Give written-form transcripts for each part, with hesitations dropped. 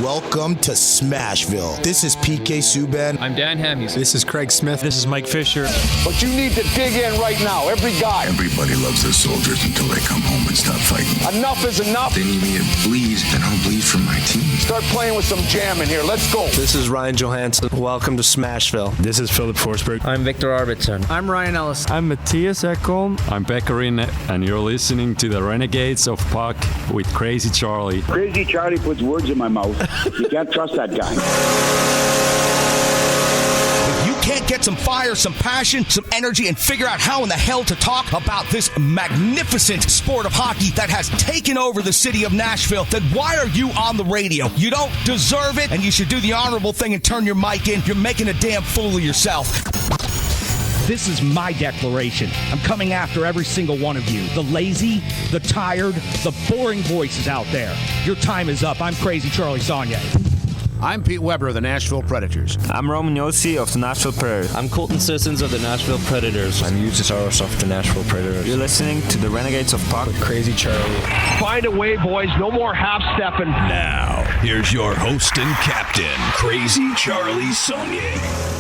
Welcome to Smashville. This is PK Subban. I'm Dan Hamhuis. This is Craig Smith. This is Mike Fisher. But you need to dig in right now, every guy. Everybody loves their soldiers until they come home and stop fighting. Enough is enough. They need me to bleed, and I'll bleed for my team. Start playing with some jam in here. Let's go. This is Ryan Johansson. Welcome to Smashville. This is Philip Forsberg. I'm Victor Arvidsson. I'm Ryan Ellis. I'm Matthias Ekholm. I'm Beckerin, and you're listening to the Renegades of Puck with Crazy Charlie. Crazy Charlie puts words in my mouth. You can't trust that guy. If you can't get some fire, some passion, some energy, and figure out how in the hell to talk about this magnificent sport of hockey that has taken over the city of Nashville, then why are you on the radio? You don't deserve it, and you should do the honorable thing and turn your mic in. You're making a damn fool of yourself. This is my declaration. I'm coming after every single one of you. The lazy, the tired, the boring voices out there. Your time is up. I'm Crazy Charlie Saunier. I'm Pete Weber of the Nashville Predators. I'm Roman Yossi of the Nashville Predators. I'm Colton Sissons of the Nashville Predators. I'm Eustace of the Nashville Predators. You're listening to the Renegades of Puck with Crazy Charlie. Find a way, boys. No more half-stepping. Now, here's your host and captain, Crazy Charlie Saunier.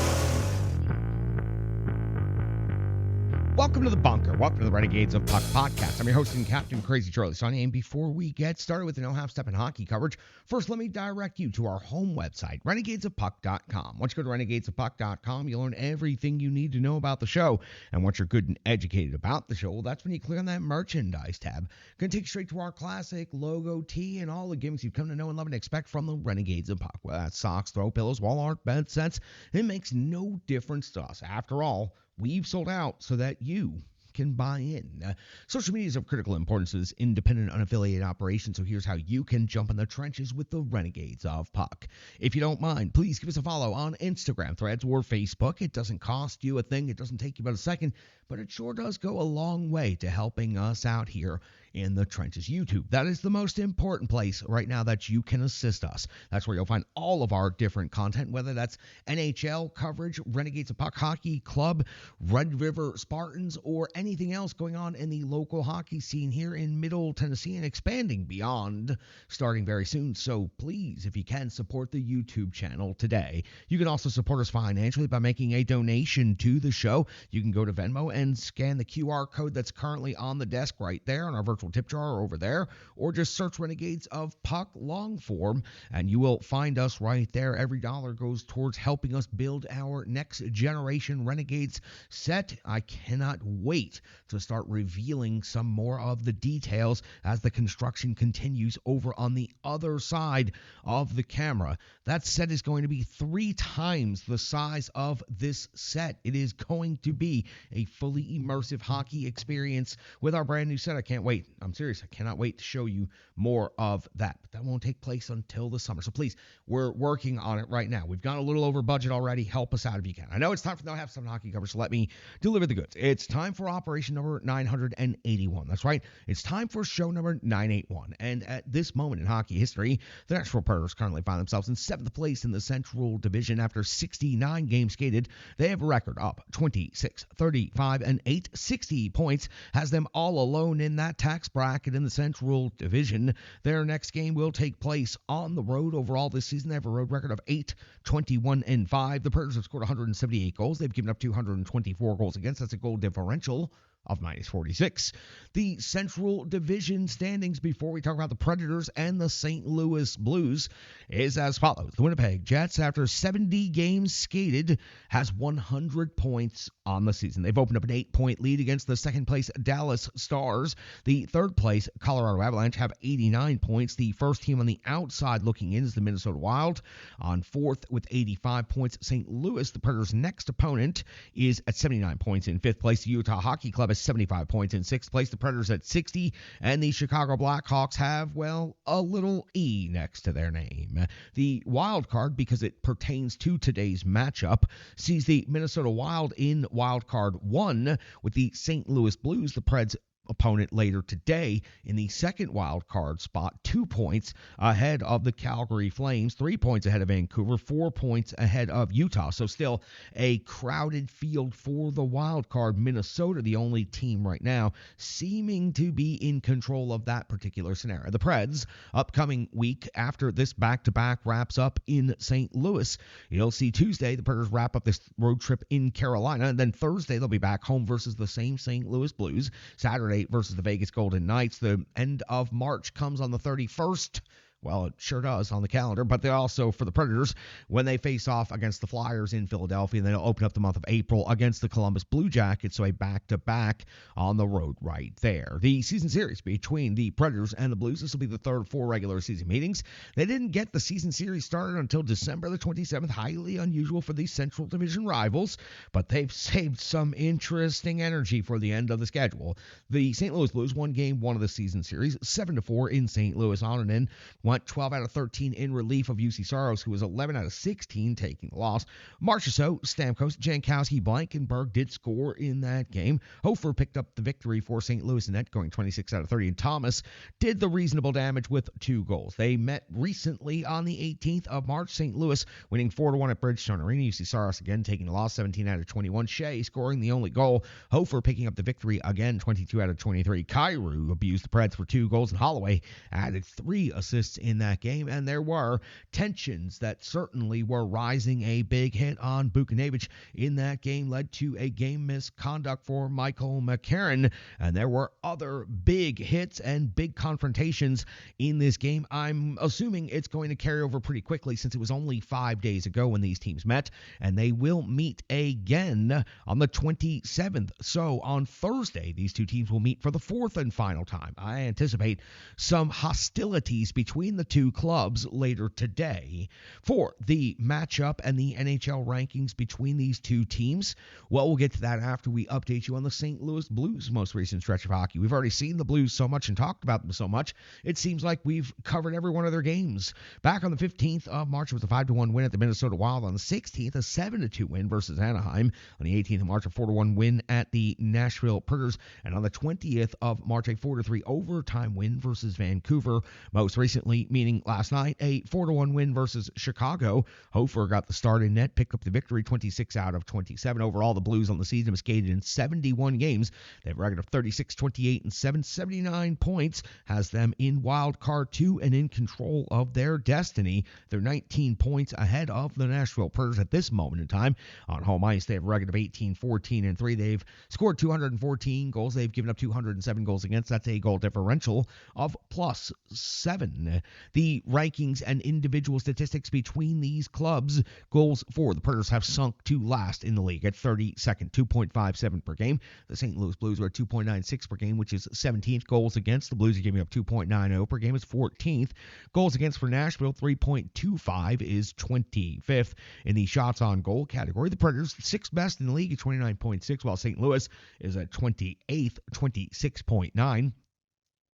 Welcome to the bunker. Welcome to the Renegades of Puck podcast. I'm your host and captain, Crazy Charlie Saunier. And before we get started with the No Half Step in hockey coverage, first let me direct you to our home website, renegadesofpuck.com. Once you go to renegadesofpuck.com, you'll learn everything you need to know about the show. And once you're good and educated about the show, well, that's when you click on that merchandise tab. Going to take you straight to our classic logo tee and all the gimmicks you've come to know and love and expect from the Renegades of Puck. Well, that's socks, throw pillows, wall art, bed sets. It makes no difference to us. After all, we've sold out so that you can buy in. Social media is of critical importance to this independent, unaffiliated operation, so here's how you can jump in the trenches with the Renegades of Puck. If you don't mind, please give us a follow on Instagram, Threads, or Facebook. It doesn't cost you a thing. It doesn't take you about a second, but it sure does go a long way to helping us out here in the trenches. YouTube, that is the most important place right now that you can assist us. That's where you'll find all of our different content, whether that's NHL coverage, Renegades of Puck Hockey Club, Red River Spartans, or anything else going on in the local hockey scene here in Middle Tennessee and expanding beyond, starting very soon. So please, if you can, support the YouTube channel today. You can also support us financially by making a donation to the show. You can go to Venmo and scan the QR code that's currently on the desk right there on our virtual tip jar over there, or just search Renegades of Puck long form and you will find us right there. Every dollar goes towards helping us build our next generation Renegades set. I cannot wait to start revealing some more of the details as the construction continues over on the other side of the camera. That set is going to be 3 times the size of this set. It is going to be a fully immersive hockey experience with our brand new set. I can't wait. I'm serious. I cannot wait to show you more of that. But that won't take place until the summer. So please, we're working on it right now. We've gone a little over budget already. Help us out if you can. I know it's time for No Half Step hockey coverage, so let me deliver the goods. It's time for operation number 981. That's right. It's time for show number 981. And at this moment in hockey history, the Nashville Predators currently find themselves in 7th place in the Central Division after 69 games skated. They have a record up 26, 35, and 8. 60 points has them all alone in that tax bracket in the Central Division. Their next game will take place on the road. Overall this season, they have a road record of 8, 21, and 5. The Predators have scored 178 goals. They've given up 224 goals against. That's a goal differential of -46. The Central Division standings before we talk about the Predators and the St. Louis Blues is as follows. The Winnipeg Jets, after 70 games skated, has 100 points on the season. They've opened up an 8-point lead against the second-place Dallas Stars. The third-place Colorado Avalanche have 89 points. The first team on the outside looking in is the Minnesota Wild on 4th with 85 points. St. Louis, the Predators' next opponent, is at 79 points in 5th place. The Utah Hockey Club has 75 points in 6th place. The Predators at 60, and the Chicago Blackhawks have, well, a little E next to their name. The wild card, because it pertains to today's matchup, sees the Minnesota Wild in wild card 1 with the St. Louis Blues. The Preds opponent later today in the second wild card spot, 2 points ahead of the Calgary Flames, 3 points ahead of Vancouver, 4 points ahead of Utah. So still a crowded field for the wild card. Minnesota, the only team right now seeming to be in control of that particular scenario. The Preds, upcoming week after this back-to-back wraps up in St. Louis. You'll see Tuesday the Predators wrap up this road trip in Carolina, and then Thursday they'll be back home versus the same St. Louis Blues. Saturday versus the Vegas Golden Knights. The end of March comes on the 31st. Well, it sure does on the calendar, but they also, for the Predators, when they face off against the Flyers in Philadelphia, and then they'll open up the month of April against the Columbus Blue Jackets, so a back-to-back on the road right there. The season series between the Predators and the Blues, this will be the third of 4 regular season meetings. They didn't get the season series started until December the 27th, highly unusual for these Central Division rivals, but they've saved some interesting energy for the end of the schedule. The St. Louis Blues won game 1 of the season series, 7-4 in St. Louis. Onanen went 12 out of 13 in relief of UC Saros, who was 11 out of 16 taking the loss. Marchessault, Stamkos, Jankowski, Blankenberg did score in that game. Hofer picked up the victory for St. Louis net, going 26 out of 30, and Thomas did the reasonable damage with 2 goals. They met recently on the 18th of March. St. Louis winning 4-1 at Bridgestone Arena. UC Saros again taking the loss, 17 out of 21. Shea scoring the only goal. Hofer picking up the victory again, 22 out of 23. Kyrou abused the Preds for 2 goals, and Holloway added 3 assists in that game, and there were tensions that certainly were rising. A big hit on Buchnevich in that game led to a game misconduct for Michael McCarron, and there were other big hits and big confrontations in this game. I'm assuming it's going to carry over pretty quickly since it was only 5 days ago when these teams met, and they will meet again on the 27th. So on Thursday, these two teams will meet for the 4th and final time. I anticipate some hostilities between the two clubs later today. For the matchup and the NHL rankings between these two teams, well, we'll get to that after we update you on the St. Louis Blues' most recent stretch of hockey. We've already seen the Blues so much and talked about them so much, it seems like we've covered every one of their games. Back on the 15th of March, it was a 5-1 win at the Minnesota Wild. On the 16th, a 7-2 win versus Anaheim. On the 18th of March, a 4-1 win at the Nashville Predators. And on the 20th of March, a 4-3 overtime win versus Vancouver. Most recently, meaning last night, a 4-1 win versus Chicago. Hofer got the start in net, picked up the victory, 26 out of 27. Overall, the Blues on the season have skated in 71 games. They have a record of 36, 28, and 79 points, has them in wild card 2 and in control of their destiny. They're 19 points ahead of the Nashville Predators at this moment in time. On home ice, they have a record of 18, 14, and 3. They've scored 214 goals. They've given up 207 goals against. That's a goal differential of +7. The rankings and individual statistics between these clubs, goals for the Predators have sunk to last in the league at 32nd, 2.57 per game. The St. Louis Blues are at 2.96 per game, which is 17th. Goals against, the Blues are giving up 2.90 per game, is 14th. Goals against for Nashville, 3.25 is 25th. In the shots on goal category, the Predators 6th best in the league at 29.6, while St. Louis is at 28th, 26.9.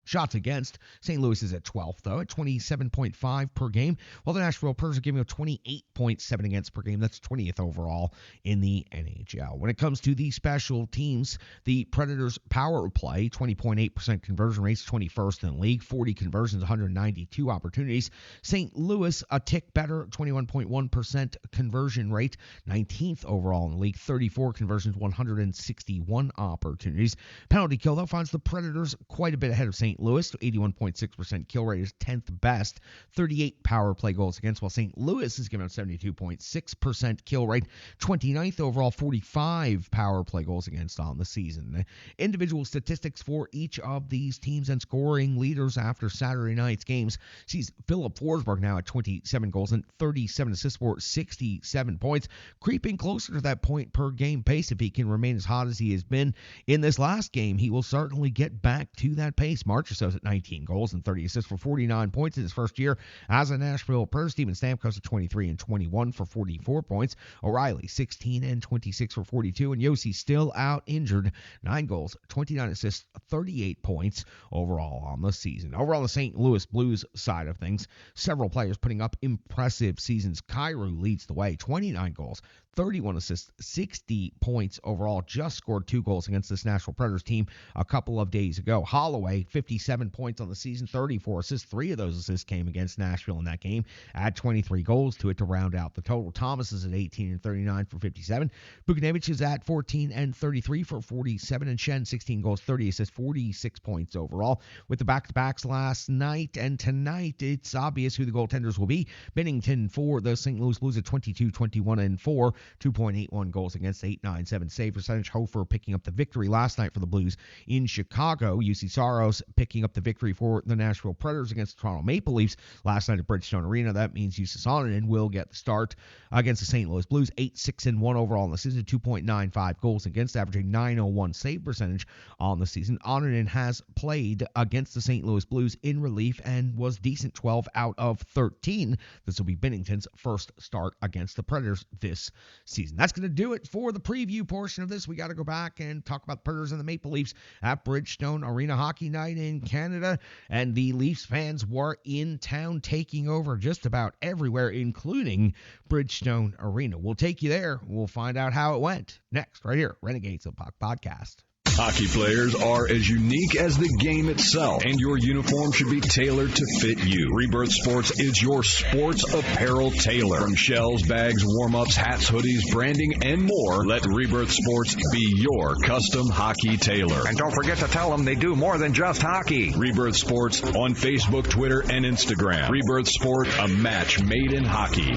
Shots against, St. Louis is at 12th, though, at 27.5 per game, while the Nashville Predators are giving up 28.7 against per game. That's 20th overall in the NHL. When it comes to the special teams, the Predators' power play, 20.8% conversion rates, 21st in the league, 40 conversions, 192 opportunities. St. Louis, a tick better, 21.1% conversion rate, 19th overall in the league, 34 conversions, 161 opportunities. Penalty kill, though, finds the Predators quite a bit ahead of St. Louis, 81.6% kill rate is 10th best, 38 power play goals against, while St. Louis is giving up 72.6% kill rate, 29th overall, 45 power play goals against on the season. Individual statistics for each of these teams and scoring leaders after Saturday night's games sees Philip Forsberg now at 27 goals and 37 assists for 67 points, creeping closer to that point per game pace. If he can remain as hot as he has been in this last game, he will certainly get back to that pace. Marchessault Marchessault at 19 goals and 30 assists for 49 points in his first year as a Nashville Predators. Steven Stamkos at 23 and 21 for 44 points. O'Reilly 16 and 26 for 42, and Yossi still out injured. 9 goals, 29 assists, 38 points overall on the season. Over on the St. Louis Blues side of things, several players putting up impressive seasons. Kyrou leads the way, 29 goals, 31 assists, 60 points overall. Just scored 2 goals against this Nashville Predators team a couple of days ago. Holloway, 57 points on the season, 34 assists. 3 of those assists came against Nashville in that game. Add 23 goals to it to round out the total. Thomas is at 18 and 39 for 57. Buchnevich is at 14 and 33 for 47. And Shen, 16 goals, 30 assists, 46 points overall. With the back-to-backs last night and tonight, it's obvious who the goaltenders will be. Binnington for the St. Louis Blues at 22, 21, and 4. 2.81 goals against, 8.97 save percentage. Hofer picking up the victory last night for the Blues in Chicago. UC Saros picking up the victory for the Nashville Predators against the Toronto Maple Leafs last night at Bridgestone Arena. That means UC Saunier will get the start against the St. Louis Blues. 8-6-1 overall in the season, 2.95 goals against, averaging 901 save percentage on the season. Onanen has played against the St. Louis Blues in relief and was decent, 12 out of 13. This will be Binnington's first start against the Predators this season. That's going to do it for the preview portion of this. We got to go back and talk about the Predators and the Maple Leafs at Bridgestone Arena Hockey Night in Canada. And the Leafs fans were in town, taking over just about everywhere, including Bridgestone Arena. We'll take you there. We'll find out how it went next, right here, Renegades of Puck Podcast. Hockey players are as unique as the game itself, and your uniform should be tailored to fit you. Rebirth Sports is your sports apparel tailor. From shells, bags, warm-ups, hats, hoodies, branding, and more, let Rebirth Sports be your custom hockey tailor. And don't forget to tell them they do more than just hockey. Rebirth Sports on Facebook, Twitter, and Instagram. Rebirth Sport, a match made in hockey.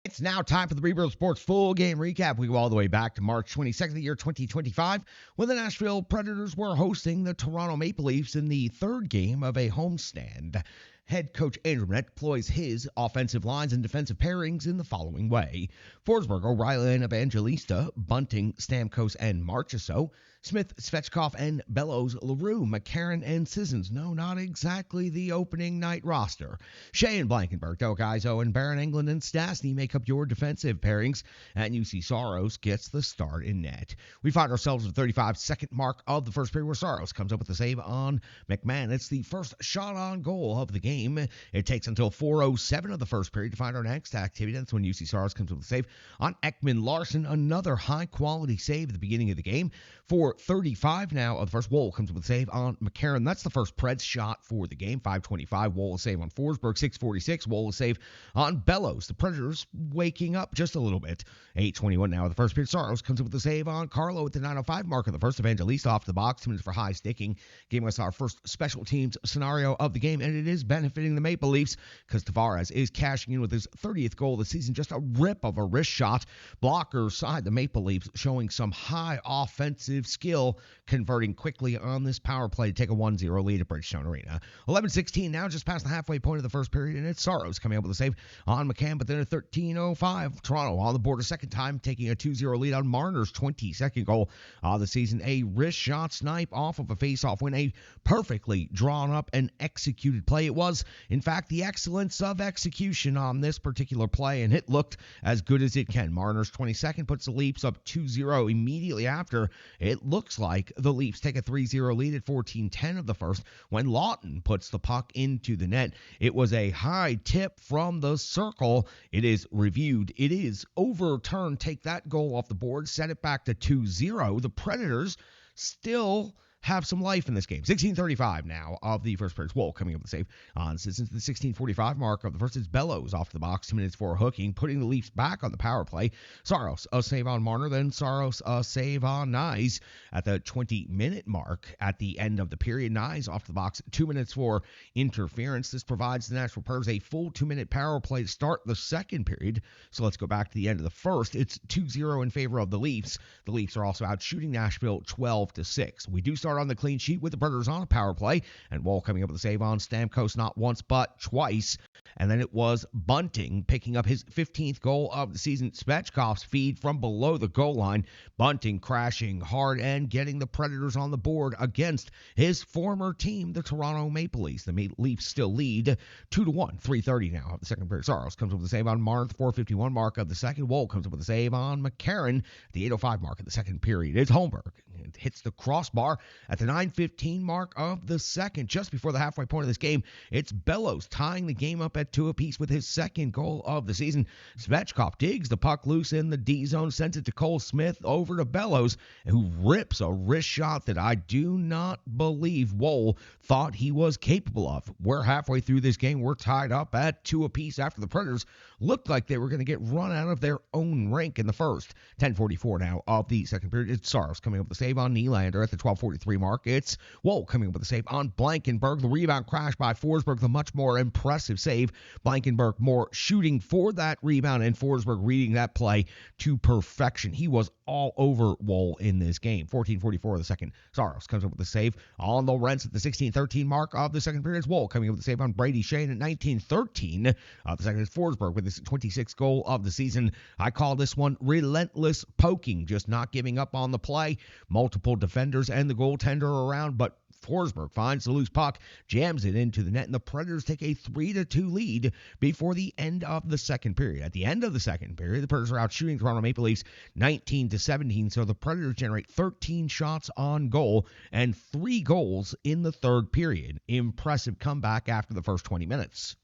It's now time for the Rebirth Sports full game recap. We go all the way back to March 22nd of the year 2025 when the Nashville Predators were hosting the Toronto Maple Leafs in the third game of a homestand. Head coach Andrew Brunette deploys his offensive lines and defensive pairings in the following way. Forsberg, O'Reilly, and Evangelista, Bunting, Stamkos, and Marchessault. Smith, Svechkov, and Bellows, LaRue, McCarron, and Sissons. No, not exactly the opening night roster. Shea and Blankenberg, Delgaizo, and Barron, Englund, and Stastny make up your defensive pairings, and UC Saros gets the start in net. We find ourselves at the 35-second mark of the first period where Saros comes up with a save on McMahon. It's the first shot on goal of the game. It takes until 4:07 of the first period to find our next activity. That's when UC Saros comes up with a save on Ekman Larson. Another high-quality save at the beginning of the game. For 35 now of the first, Woll comes up with a save on McCarron. That's the first Preds shot for the game. 5:25, Woll a save on Forsberg. 6:46, Woll a save on Bellows. The Predators waking up just a little bit. 8:21 now of the first period. Saros comes up with a save on Carlo at the 9:05 mark of the first. Evangelista off the box, 2 minutes for high sticking. Gave us our first special teams scenario of the game, and it is benefiting the Maple Leafs because Tavares is cashing in with his 30th goal of the season. Just a rip of a wrist shot. Blocker side, the Maple Leafs showing some high offensive skill, converting quickly on this power play to take a 1-0 lead at Bridgestone Arena. 11:16 now, just past the halfway point of the first period, and it's Saros coming up with a save on McCann, but then at 13:05, Toronto on the board a second time, taking a 2-0 lead on Marner's 22nd goal of the season. A wrist shot snipe off of a face-off win, a perfectly drawn up and executed play. It was, in fact, the excellence of execution on this particular play, and it looked as good as it can. Marner's 22nd puts the Leafs up 2-0 immediately after. It looks like the Leafs take a 3-0 lead at 14:10 of the first when Lawton puts the puck into the net. It was a high tip from the circle. It is reviewed. It is overturned. Take that goal off the board. Set it back to 2-0. The Predators still have some life in this game. 16:35 now of the first period. Woll coming up with a save on Sissons. The 16:45 mark of the first is Bellows off the box. 2 minutes for hooking, putting the Leafs back on the power play. Saros a save on Marner, then Saros a save on Nyes at the 20-minute mark at the end of the period. Nyes off the box. 2 minutes for interference. This provides the Nashville Predators a full 2-minute power play to start the second period. So let's go back to the end of the first. It's 2-0 in favor of the Leafs. The Leafs are also out shooting Nashville 12-6. We do start start on the clean sheet with the Predators on a power play, and Woll coming up with a save on Stamkos not once but twice. And then it was Bunting picking up his 15th goal of the season. Svechkov's feed from below the goal line. Bunting crashing hard and getting the Predators on the board against his former team, the Toronto Maple Leafs. The Leafs still lead 2-1, 3:30 now of the second period. Saros comes up with a save on Marner, the 4:51 mark of the second. Woll comes up with a save on McCarron, the 8:05 mark of the second period. It's Holmberg. It hits the crossbar at the 9:15 mark of the second. Just before the halfway point of this game, it's Bellows tying the game up at 2 apiece with his second goal of the season. Svechkov digs the puck loose in the D zone, sends it to Cole Smith over to Bellows, who rips a wrist shot that I do not believe Woll thought he was capable of. We're halfway through this game. We're tied up at 2 apiece after the Predators looked like they were going to get run out of their own rink in the first. 10:44 now of the second period. It's Saros coming up with a save on Nylander at the 12:43 mark. It's Woll coming up with a save on Blankenberg. The rebound crash by Forsberg, the much more impressive save. Blankenberg more shooting for that rebound, and Forsberg reading that play to perfection. He was all over Woll in this game. 14:44 of the second. Saros comes up with a save on Lorentz at the 16:13 mark of the second period. It's Woll coming up with a save on Brady Shane at 19:13 of the second. It's Forsberg with his 26th goal of the season. I call this one relentless poking, just not giving up on the play. Multiple defenders and the goaltender around, but Forsberg finds the loose puck, jams it into the net, and the Predators take a 3-2 lead before the end of the second period. At the end of the second period, the Predators are out shooting Toronto Maple Leafs 19-17, so the Predators generate 13 shots on goal and 3 goals in the third period. Impressive comeback after the first 20 minutes.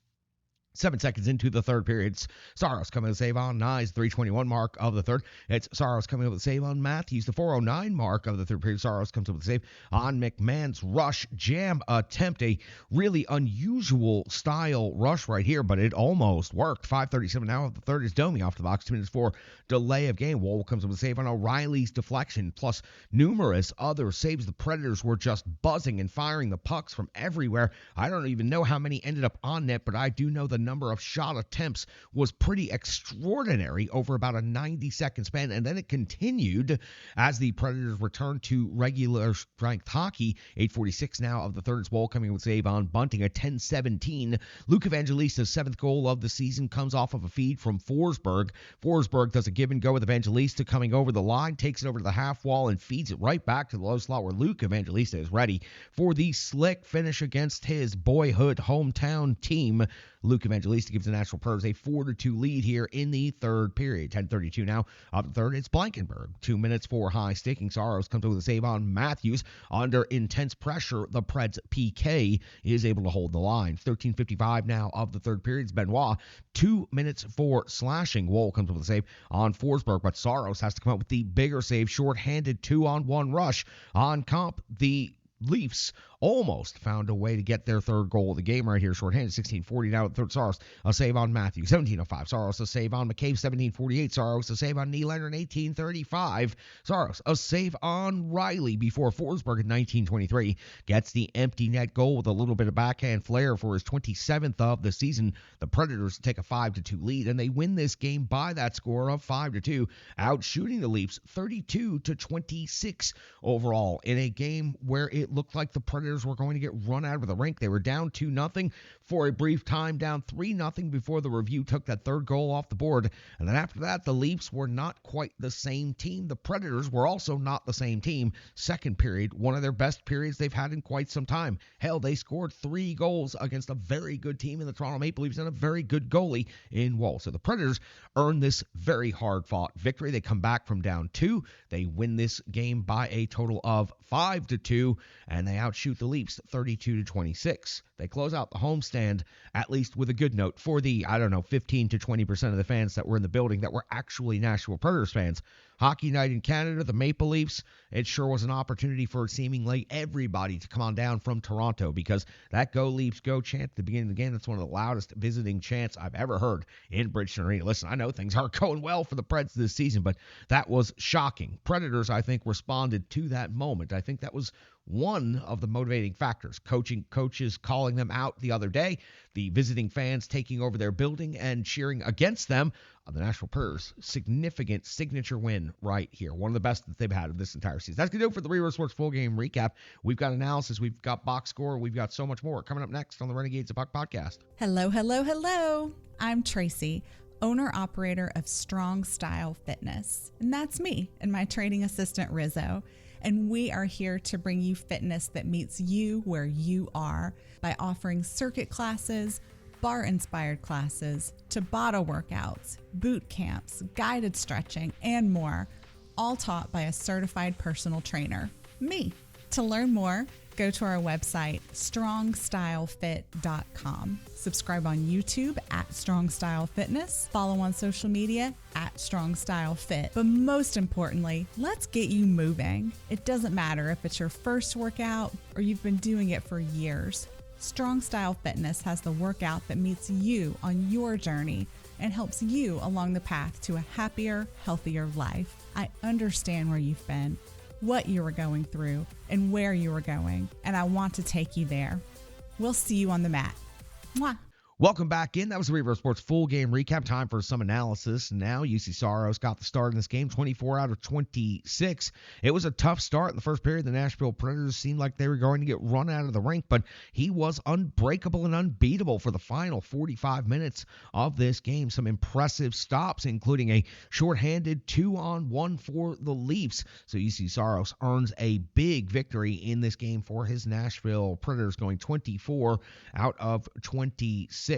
7 seconds into the third period, Saros coming with a save on Nyes, 3:21 mark of the third. It's Saros coming up with a save on Matthews, the 4:09 mark of the third period. Saros comes up with a save on McMahon's rush jam attempt, a really unusual style rush right here, but it almost worked. 5:37 now of the third is Domi off the box, 2 minutes for delay of game. Woll comes up with a save on O'Reilly's deflection, plus numerous other saves. The Predators were just buzzing and firing the pucks from everywhere. I don't even know how many ended up on net, but I do know the number of shot attempts was pretty extraordinary over about a 90-second span, and then it continued as the Predators returned to regular strength hockey. 8:46 now of the third. It's Woll coming with save on Bunting at 10:17. Luke Evangelista's 7th goal of the season comes off of a feed from Forsberg. Forsberg does a give and go with Evangelista coming over the line, takes it over to the half wall, and feeds it right back to the low slot where Luke Evangelista is ready for the slick finish against his boyhood hometown team. Luke Evangelista gives the Nashville Predators a 4-2 lead here in the third period. 10:32 now of the third. It's Blankenberg. 2 minutes for high sticking. Saros comes up with a save on Matthews. Under intense pressure, the Preds PK is able to hold the line. 13:55 now of the third period. It's Benoit. 2 minutes for slashing. Woll comes up with a save on Forsberg, but Saros has to come up with the bigger save. Short-handed 2-on-1 rush on comp. The Leafs almost found a way to get their third goal of the game right here. Shorthanded, 16:40 now at the third. Saros, a save on Matthews, 17:05. Saros, a save on McCabe, 17:48. Saros, a save on Nylander in 18:35. Saros, a save on Riley before Forsberg at 19:23 gets the empty net goal with a little bit of backhand flair for his 27th of the season. The Predators take a 5-2 lead, and they win this game by that score of 5-2, out shooting the Leafs 32-26 overall in a game where it looked like the Predators were going to get run out of the rink. They were down 2-0 for a brief time, down 3-0 before the review took that third goal off the board. And then after that, the Leafs were not quite the same team. The Predators were also not the same team. Second period, one of their best periods they've had in quite some time. Hell, they scored 3 goals against a very good team in the Toronto Maple Leafs and a very good goalie in Woll. So the Predators earn this very hard-fought victory. They come back from down 2. They win this game by a total of 5-2, and they outshoot the Leafs 32-26. They close out the homestand, at least with a good note for the, 15 to 20% of the fans that were in the building that were actually Nashville Predators fans. Hockey night in Canada, the Maple Leafs, it sure was an opportunity for seemingly everybody to come on down from Toronto, because that Go Leafs Go chant at the beginning of the game, that's one of the loudest visiting chants I've ever heard in Bridgestone Arena. Listen, I know things aren't going well for the Preds this season, but that was shocking. Predators, I think, responded to that moment. I think that was one of the motivating factors. Coaches calling them out the other day, the visiting fans taking over their building and cheering against them. The Nashville Predators, significant signature win right here. One of the best that they've had of this entire season. That's going to do it for the Rebirth Sports full game recap. We've got analysis, we've got box score, we've got so much more coming up next on the Renegades of Puck podcast. Hello, hello, hello. I'm Tracy, owner-operator of Strong Style Fitness. And that's me and my training assistant, Rizzo. And we are here to bring you fitness that meets you where you are by offering circuit classes, bar-inspired classes, Tabata workouts, boot camps, guided stretching, and more, all taught by a certified personal trainer, me. To learn more, go to our website, strongstylefit.com. Subscribe on YouTube at Strong Style Fitness. Follow on social media at Strong Style Fit. But most importantly, let's get you moving. It doesn't matter if it's your first workout or you've been doing it for years. Strong Style Fitness has the workout that meets you on your journey and helps you along the path to a happier, healthier life. I understand where you've been, what you were going through, and where you were going, and I want to take you there. We'll see you on the mat. Mwah. Welcome back in. That was the Rebirth Sports full game recap. Time for some analysis. Now, UC Saros got the start in this game, 24 out of 26. It was a tough start in the first period. The Nashville Predators seemed like they were going to get run out of the rink, but he was unbreakable and unbeatable for the final 45 minutes of this game. Some impressive stops, including a shorthanded 2-on-1 for the Leafs. So UC Saros earns a big victory in this game for his Nashville Predators, going 24 out of 26.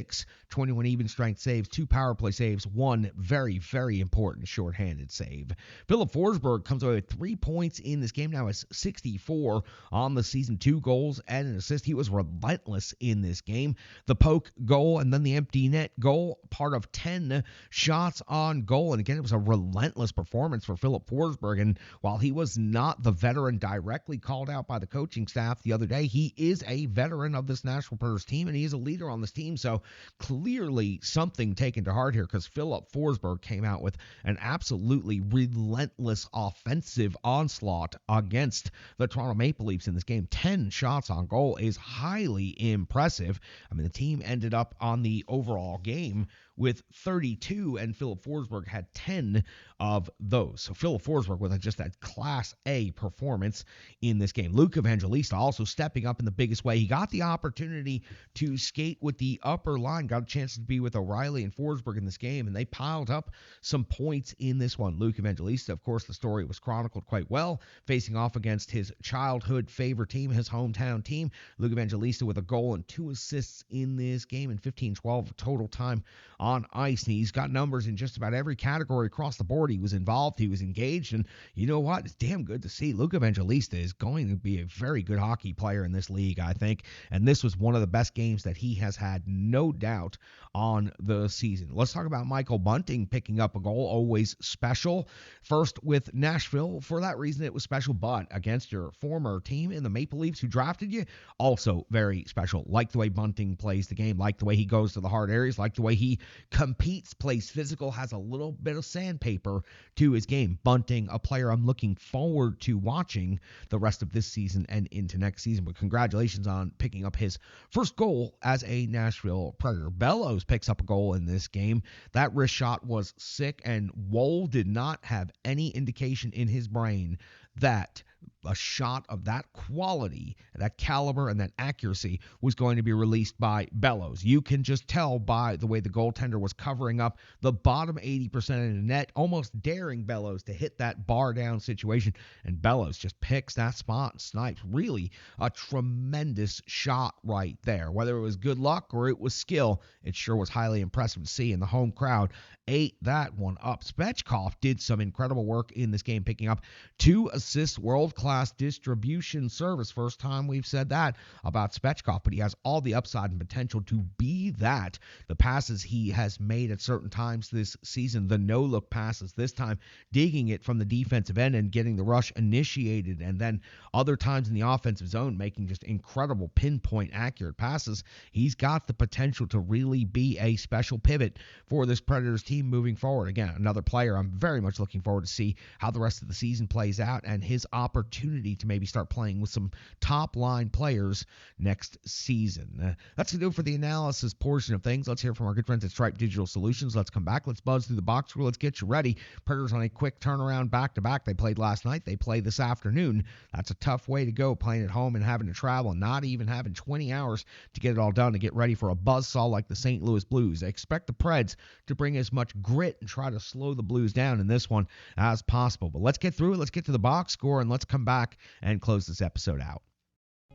21 even strength saves, 2 power play saves, 1 very, very important shorthanded save. Philip Forsberg comes away with 3 points in this game. Now has 64 on the season, 2 goals and an assist. He was relentless in this game. The poke goal and then the empty net goal, part of 10 shots on goal. And again, it was a relentless performance for Philip Forsberg. And while he was not the veteran directly called out by the coaching staff the other day, he is a veteran of this Nashville Predators team, and he is a leader on this team. So clearly something taken to heart here, because Philip Forsberg came out with an absolutely relentless offensive onslaught against the Toronto Maple Leafs in this game. 10 shots on goal is highly impressive. I mean, the team ended up on the overall game with 32, and Philip Forsberg had 10 of those. So Philip Forsberg with just that Class A performance in this game. Luke Evangelista also stepping up in the biggest way. He got the opportunity to skate with the upper line, got a chance to be with O'Reilly and Forsberg in this game, and they piled up some points in this one. Luke Evangelista, of course, the story was chronicled quite well, facing off against his childhood favorite team, his hometown team. Luke Evangelista with a goal and 2 assists in this game, and 15-12 total time on ice. And he's got numbers in just about every category across the board. He was involved, he was engaged, and you know what? It's damn good to see. Luke Evangelista is going to be a very good hockey player in this league, I think, and this was one of the best games that he has had, no doubt, on the season. Let's talk about Michael Bunting picking up a goal, always special. First with Nashville, for that reason it was special, but against your former team in the Maple Leafs who drafted you, also very special. Like the way Bunting plays the game, like the way he goes to the hard areas, like the way he competes, plays physical, has a little bit of sandpaper to his game. Bunting, a player I'm looking forward to watching the rest of this season and into next season. But congratulations on picking up his first goal as a Nashville Predator. Bellows picks up a goal in this game. That wrist shot was sick, and Woll did not have any indication in his brain that a shot of that quality, that caliber, and that accuracy was going to be released by Bellows. You can just tell by the way the goaltender was covering up the bottom 80% of the net, almost daring Bellows to hit that bar down situation, and Bellows just picks that spot and snipes. Really a tremendous shot right there. Whether it was good luck or it was skill, it sure was highly impressive to see, and the home crowd ate that one up. Svechkov did some incredible work in this game, picking up 2 assists, world-class distribution service. First time we've said that about Svechkov, but he has all the upside and potential to be that. The passes he has made at certain times this season, the no-look passes this time, digging it from the defensive end and getting the rush initiated, and then other times in the offensive zone making just incredible pinpoint accurate passes. He's got the potential to really be a special pivot for this Predators team moving forward. Again, another player I'm very much looking forward to see how the rest of the season plays out and his opportunity to maybe start playing with some top-line players next season. That's going to do it for the analysis portion of things. Let's hear from our good friends at Stripe Digital Solutions. Let's come back. Let's buzz through the box score. Let's get you ready. Predators on a quick turnaround back-to-back. They played last night. They play this afternoon. That's a tough way to go, playing at home and having to travel and not even having 20 hours to get it all done to get ready for a buzzsaw like the St. Louis Blues. I expect the Preds to bring as much grit and try to slow the Blues down in this one as possible. But let's get through it. Let's get to the box score, and let's come back and close this episode out.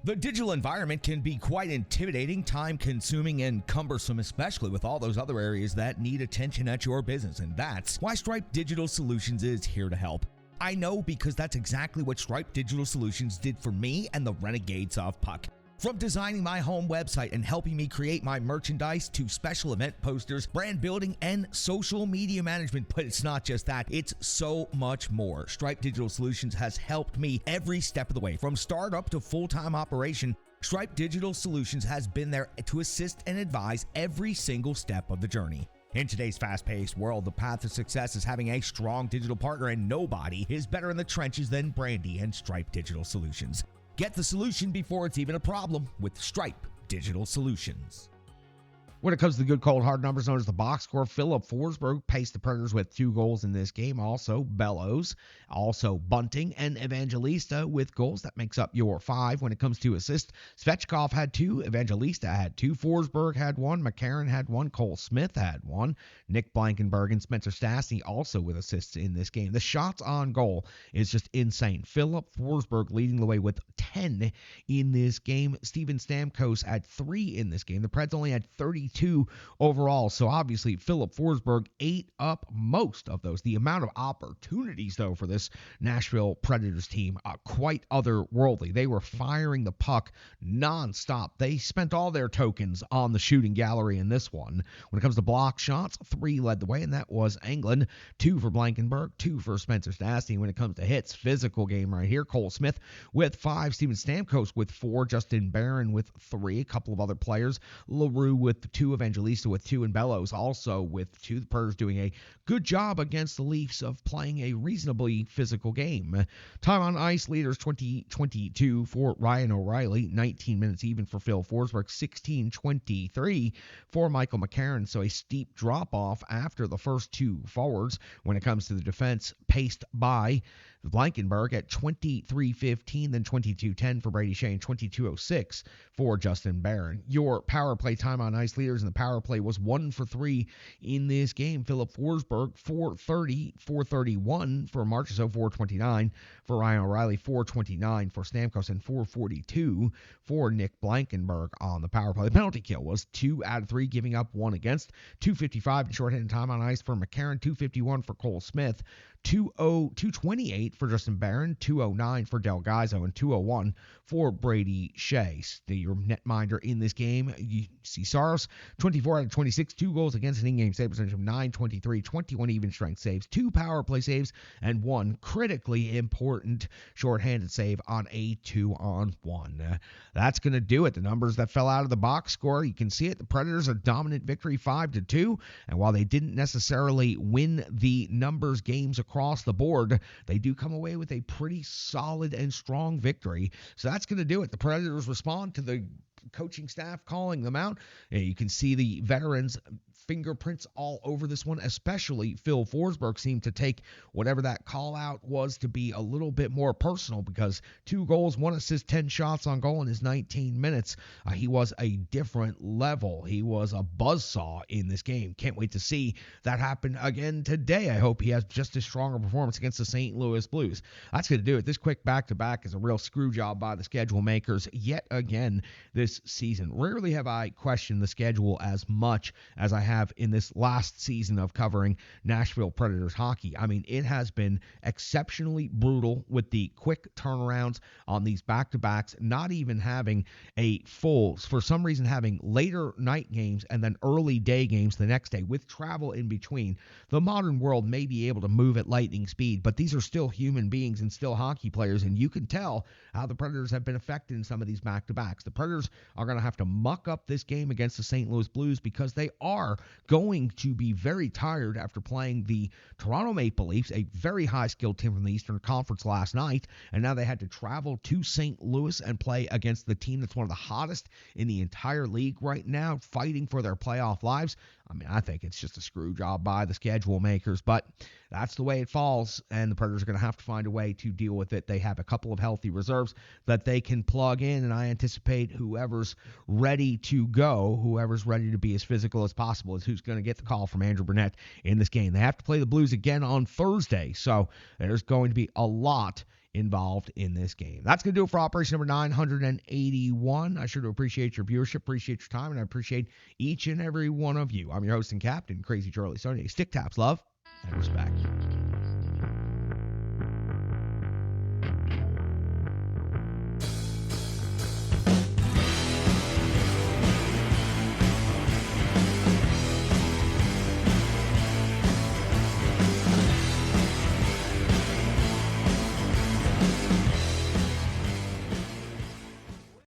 The digital environment can be quite intimidating, time-consuming, and cumbersome, especially with all those other areas that need attention at your business, and that's why Stripe Digital Solutions is here to help. I know, because that's exactly what Stripe Digital Solutions did for me and the Renegades of Puck. From designing my home website and helping me create my merchandise to special event posters, brand building, and social media management. But it's not just that, it's so much more. Stripe Digital Solutions has helped me every step of the way. From startup to full-time operation, Stripe Digital Solutions has been there to assist and advise every single step of the journey. In today's fast-paced world, the path to success is having a strong digital partner, and nobody is better in the trenches than Brandy and Stripe Digital Solutions. Get the solution before it's even a problem with Stripe Digital Solutions. When it comes to the good, cold, hard numbers known as the box score, Philip Forsberg paced the Predators with 2 goals in this game. Also, Bellows, also Bunting, and Evangelista with goals. That makes up your 5. When it comes to assists, Svechkov had 2, Evangelista had 2, Forsberg had 1, McCarron had 1, Cole Smith had 1, Nick Blankenberg and Spencer Stastny also with assists in this game. The shots on goal is just insane. Philip Forsberg leading the way with 10 in this game. Steven Stamkos had 3 in this game. The Preds only had 32 overall, so obviously Philip Forsberg ate up most of those. The amount of opportunities, though, for this Nashville Predators team, quite otherworldly. They were firing the puck nonstop. They spent all their tokens on the shooting gallery in this one. When it comes to block shots, 3 led the way, and that was Englund, 2 for Blankenberg, 2 for Spencer Stastny. When it comes to hits, physical game right here. Cole Smith with 5, Steven Stamkos with 4, Justin Barron with 3, a couple of other players, LaRue with 2, Evangelista with 2, and Bellows also with 2. The Predators doing a good job against the Leafs of playing a reasonably physical game. Time on ice leaders 20-22 for Ryan O'Reilly, 19 minutes even for Phil Forsberg, 16-23 for Michael McCarron. So a steep drop-off after the first 2 forwards when it comes to the defense, paced by Blankenberg at 23-15, then 22-10 for Brady Shea, and 22-06 for Justin Barron. Your power play time on ice leaders in the power play was 1 for 3 in this game. Philip Forsberg, 4:30, 4:31 for Marchessault, 4:29 for Ryan O'Reilly, 4:29 for Stamkos, and 4:42 for Nick Blankenberg on the power play. The penalty kill was 2 out of 3, giving up 1 against. 2:55 in shorthanded time on ice for McCarron, 2:51 for Cole Smith, 2:28 for Justin Barron, 2:09 for Del Gaizo, and 2:01 for Brady Shea. Your netminder in this game, you see Saros, 24 out of 26, 2 goals against, an in-game save percentage of 9.23, 21 even strength saves, 2 power play saves, and 1 critically important shorthanded save on a 2-on-1. That's going to do it. The numbers that fell out of the box score, you can see it. The Predators, a dominant victory, 5-2, and while they didn't necessarily win the numbers games across the board, they do come away with a pretty solid and strong victory. So that's going to do it. The Predators respond to the coaching staff calling them out. You can see the veterans' fingerprints all over this one, especially Phil Forsberg seemed to take whatever that call out was to be a little bit more personal, because 2 goals, 1 assist, 10 shots on goal in his 19 minutes. He was a different level. He was a buzzsaw in this game. Can't wait to see that happen again today. I hope he has just as strong a performance against the St. Louis Blues. That's going to do it. This quick back-to-back is a real screw job by the schedule makers yet again this this season. Rarely have I questioned the schedule as much as I have in this last season of covering Nashville Predators hockey. I mean, it has been exceptionally brutal with the quick turnarounds on these back-to-backs, not even having a full, for some reason having later night games and then early day games the next day with travel in between. The modern world may be able to move at lightning speed, but these are still human beings and still hockey players, and you can tell how the Predators have been affected in some of these back-to-backs. The Predators are going to have to muck up this game against the St. Louis Blues because they are going to be very tired after playing the Toronto Maple Leafs, a very high-skilled team from the Eastern Conference last night, and now they had to travel to St. Louis and play against the team that's one of the hottest in the entire league right now, fighting for their playoff lives. I mean, I think it's just a screw job by the schedule makers, but that's the way it falls, and the Predators are going to have to find a way to deal with it. They have a couple of healthy reserves that they can plug in, and I anticipate whoever's ready to go, whoever's ready to be as physical as possible is who's going to get the call from Andrew Burnett in this game. They have to play the Blues again on Thursday, so there's going to be a lot involved in this game. That's going to do it for operation number 981. I sure do appreciate your viewership, appreciate your time, and I appreciate each and every one of you. I'm your host and captain, Crazy Charlie Saunier. Stick taps, love, and respect.